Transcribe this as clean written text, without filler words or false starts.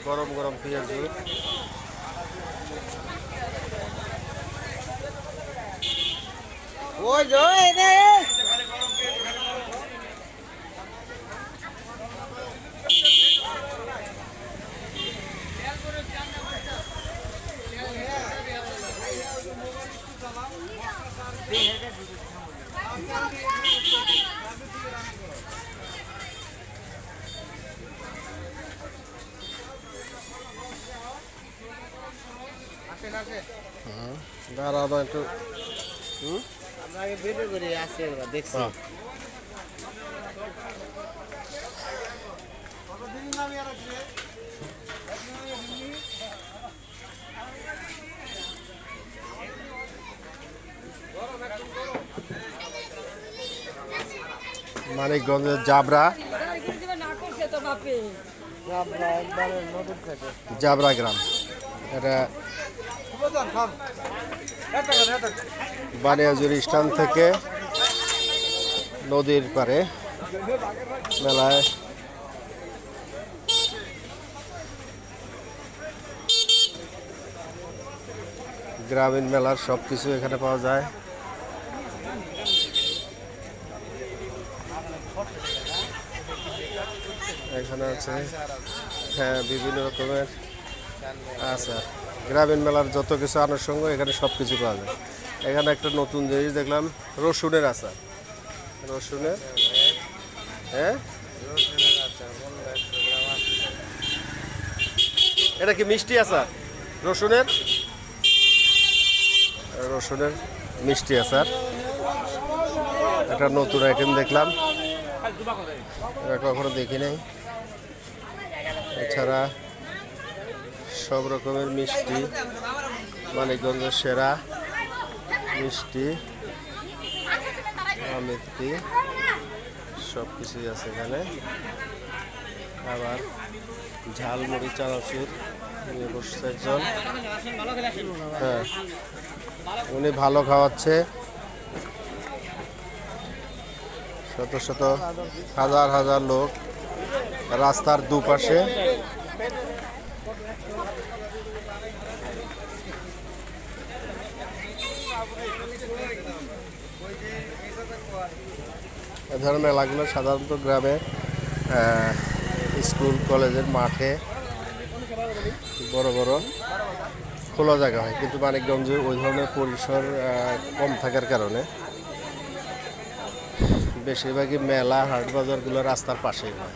গরম গরম পেঁয়াজু। ওই যে এনে দাঁড়ানো একটু। আমরা আগে ভিডিও করে আসছে ওরা দেখছি। মানিকগঞ্জের জাবরা, জাবরা গ্রাম। এটা বানিয়াজুরি স্থান থেকে নদীর পারে মেলায় গ্রামীণ মেলার সব কিছু এখানে পাওয়া যায়। এখানে আছে হ্যাঁ বিভিন্ন রকমের আচার। গ্রামীণ মেলার যত কিছু আনুষঙ্গ এখানে সব কিছু পাওয়া যায়। এখানে একটা নতুন জিনিস দেখলাম, রসুনের আচার। রসুনের হ্যাঁ এটা কি মিষ্টি আচার? রসুনের রসুনের মিষ্টি আচার, একটা নতুন আইটেম দেখলাম, এটা কখনো দেখি নাই। এছাড়া সব রকমের মিষ্টি, মানিকগঞ্জের সেরা মিষ্টি, আমেথি সব কিছুই আছে এখানে। আবার ঝালমুড়ি, চানাচুর নিয়ে বসছে একজন। হ্যাঁ, উনি ভালো খাওয়াচ্ছে। শত শত হাজার হাজার লোক রাস্তার দুপাশে। এ ধরনের মেলাগুলো সাধারণত গ্রামে স্কুল কলেজের মাঠে বড় বড় খোলা জায়গা হয়, কিন্তু মানিকগঞ্জে ওই ধরনের পরিসর কম থাকার কারণে বেশিরভাগই মেলা হাট বাজারগুলো রাস্তার পাশেই হয়।